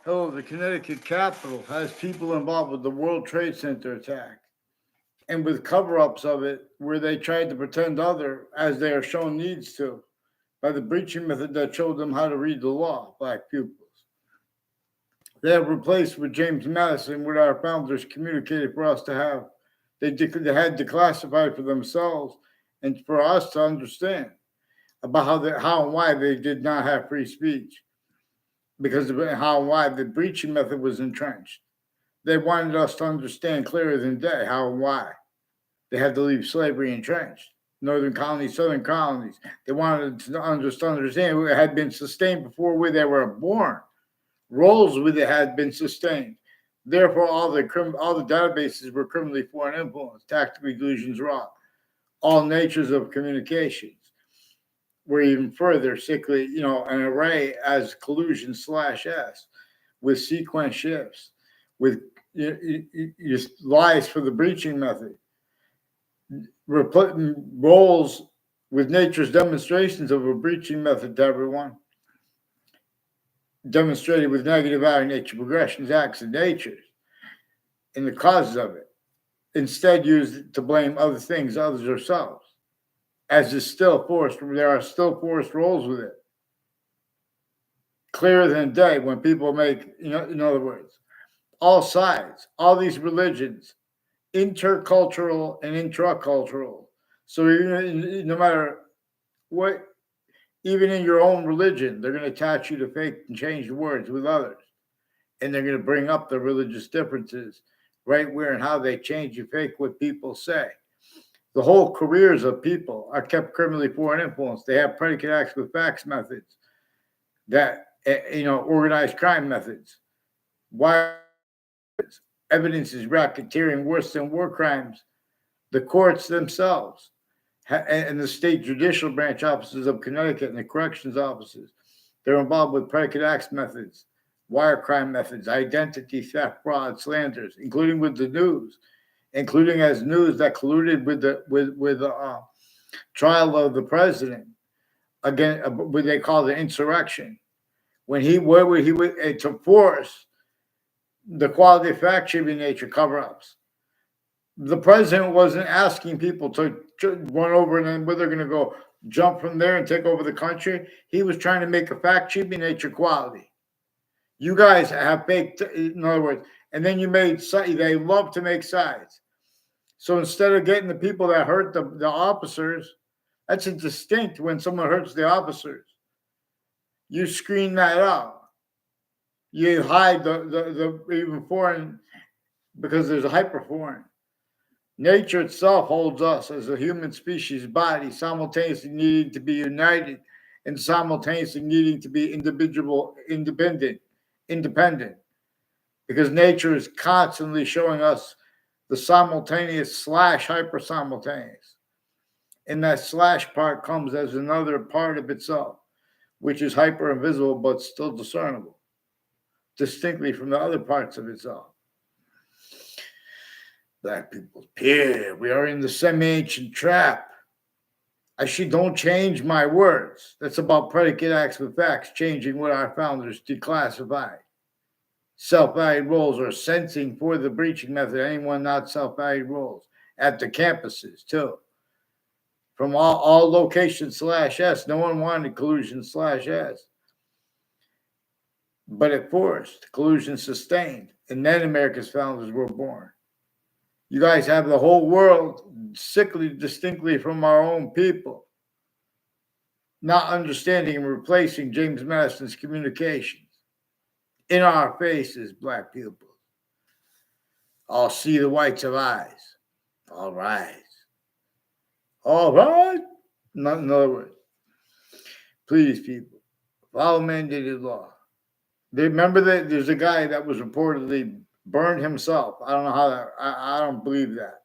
Oh, the Connecticut Capitol has people involved with the World Trade Center attack and with cover-ups of it where they tried to pretend other as they are shown needs to by the breaching method that showed them how to read the law, black pupils. They have replaced with James Madison what our founders communicated for us to have. They had declassified for themselves and for us to understand about how and why they did not have free speech because of how and why the breaching method was entrenched. They wanted us to understand clearer than day how and why they had to leave slavery entrenched. Northern colonies, southern colonies. They wanted to understand it had been sustained before they were born. Roles with it had been sustained. Therefore, all the databases were criminally foreign influence, tactically delusions wrought. All natures of communications were even further sickly, an array as collusion /S with sequence shifts, with lies for the breaching method, roles with nature's demonstrations of a breaching method to everyone, demonstrated with negative out of nature progressions, acts of natures, and the causes of it, instead used to blame other things, others, or selves, as is still forced. There are still forced roles with it. Clearer than day when people make, in other words, all sides, all these religions, intercultural and intracultural. So no matter what, even in your own religion, they're going to attach you to fake and change the words with others. And they're going to bring up the religious differences right where and how they change and fake what people say. The whole careers of people are kept criminally foreign influence. They have predicate acts with facts methods, that, organized crime methods. Why evidence is racketeering worse than war crimes? The courts themselves and the state judicial branch offices of Connecticut and the corrections offices, they're involved with predicate acts methods, wire crime methods, identity theft, fraud, slanders, including with the news, including as news that colluded with the trial of the president again, what they call the insurrection, when he would to force the quality of fact sheeting nature cover-ups. The president wasn't asking people to run over and then where they're going to go jump from there and take over the country. He was trying to make a fact sheeting nature quality. You guys have faked, in other words, and then they love to make sides. So instead of getting the people that hurt the officers, that's indistinct when someone hurts the officers. You screen that out. You hide the even foreign because there's a hyperforeign. Nature itself holds us as a human species body simultaneously needing to be united and simultaneously needing to be independent, because nature is constantly showing us the simultaneous / hyper simultaneous. And that / part comes as another part of itself, which is hyper invisible but still discernible, distinctly from the other parts of itself. Black people's peer, we are in the semi-ancient trap. Don't change my words. That's about predicate acts with facts, changing what our founders declassified. Self-valued roles are sensing for the breaching method, anyone not self-valued roles at the campuses too. From all locations /S, no one wanted collusion /S. But it forced, collusion sustained, and then America's founders were born. You guys have the whole world sickly distinctly from our own people, not understanding and replacing James Madison's communications. In our faces, black people. I'll see the whites of eyes. All rise. All right. In other words, please, people, follow mandated law. Remember that there's a guy that was reportedly burned himself. I don't know how that, I don't believe that.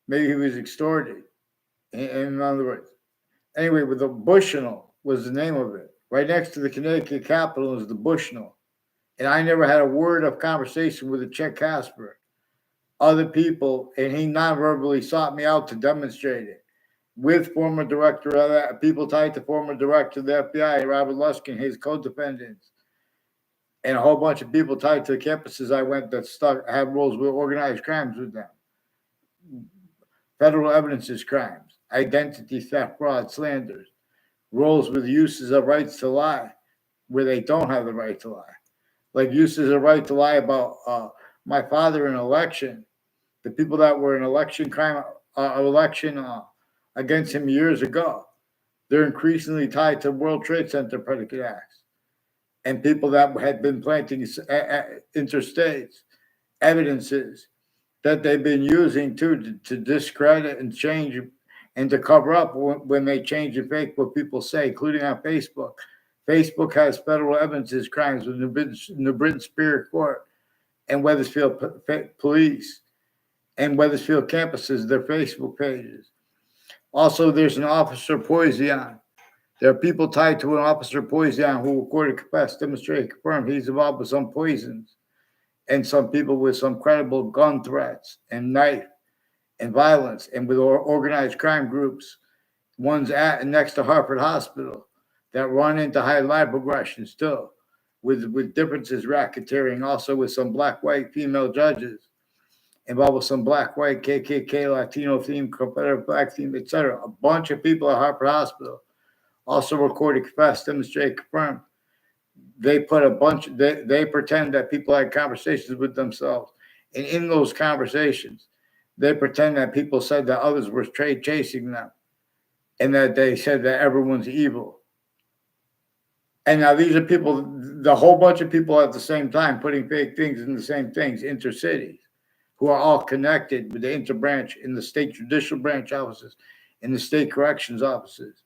Maybe he was extorted. In other words, anyway, with the Bushnell was the name of it. Right next to the Connecticut Capitol is the Bushnell. And I never had a word of conversation with a Chet Casper. Other people, and he non-verbally sought me out to demonstrate it with former director of that, people tied to former director of the FBI, Robert Luskin, his co-defendants, and a whole bunch of people tied to the campuses I went that had roles with organized crimes with them. Federal evidences crimes, identity theft, fraud, slanders, roles with uses of rights to lie where they don't have the right to lie. Like uses of right to lie about my father in an election. The people that were in election crime, against him years ago, they're increasingly tied to World Trade Center predicate acts. And people that had been planting interstates, evidences that they've been using to discredit and change and to cover up when they change and fake what people say, including on Facebook. Facebook has federal evidences crimes with New Britain Superior Court and Wethersfield Police and Wethersfield campuses, their Facebook pages. Also, there's an Officer Poison. There are people tied to an Officer Poison who recorded, confessed, demonstrated, confirmed he's involved with some poisons, and some people with some credible gun threats and knife and violence, and with organized crime groups, ones at and next to Hartford Hospital that run into high line progression still, with differences, racketeering, also with some black-white female judges, involved with some black-white KKK, Latino theme, Confederate black theme, etc. A bunch of people at Hartford Hospital also recorded, confessed, demonstrated, confirmed. They put a bunch, they pretend that people had conversations with themselves. And in those conversations, they pretend that people said that others were chasing them and that they said that everyone's evil. And now these are people, the whole bunch of people at the same time putting fake things in the same things, intercities, who are all connected with the interbranch in the state judicial branch offices, in the state corrections offices,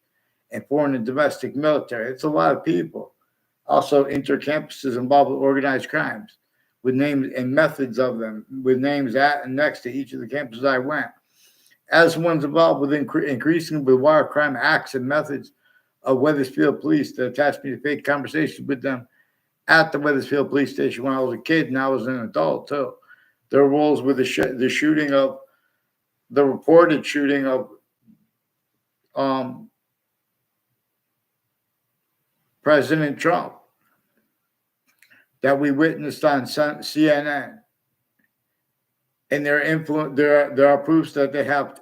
and foreign and domestic military. It's a lot of people. Also, intercampuses involved with organized crimes, with names and methods of them, with names at and next to each of the campuses I went. As ones involved with increasing with wire crime acts and methods of Wethersfield Police that attached me to fake conversations with them at the Wethersfield Police Station when I was a kid and I was an adult too. Their roles with the shooting of, the reported shooting of President Trump that we witnessed on CNN. And there are proofs that they have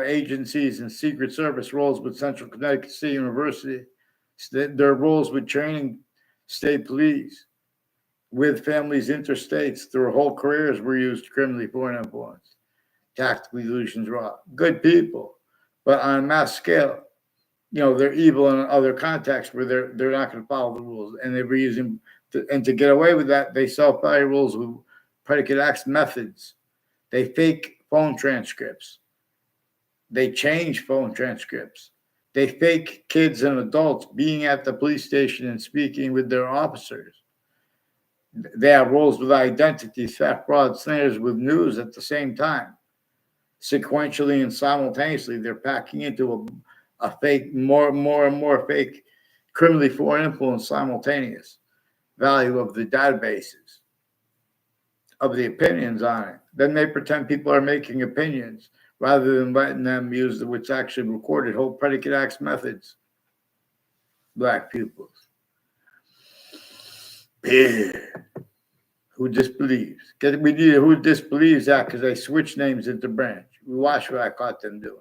agencies and Secret Service roles with Central Connecticut State University. Their roles with training state police, with families interstates. Their whole careers were used criminally for influence, tactical illusions, raw. Good people, but on a mass scale, they're evil in other contexts where they're not going to follow the rules, and they were using and to get away with that, they self-value rules with predicate acts methods. They fake phone transcripts. They change phone transcripts. They fake kids and adults being at the police station and speaking with their officers. They have roles with identity, theft, fraud, slanders, with news at the same time. Sequentially and simultaneously, they're packing into a fake, more and more fake, criminally foreign influence simultaneous value of the databases, of the opinions on it. Then they pretend people are making opinions rather than letting them use what's actually recorded, whole predicate acts methods. Black pupils. Yeah. Who disbelieves? We need who disbelieves that because they switch names at the branch. We watch what I caught them doing.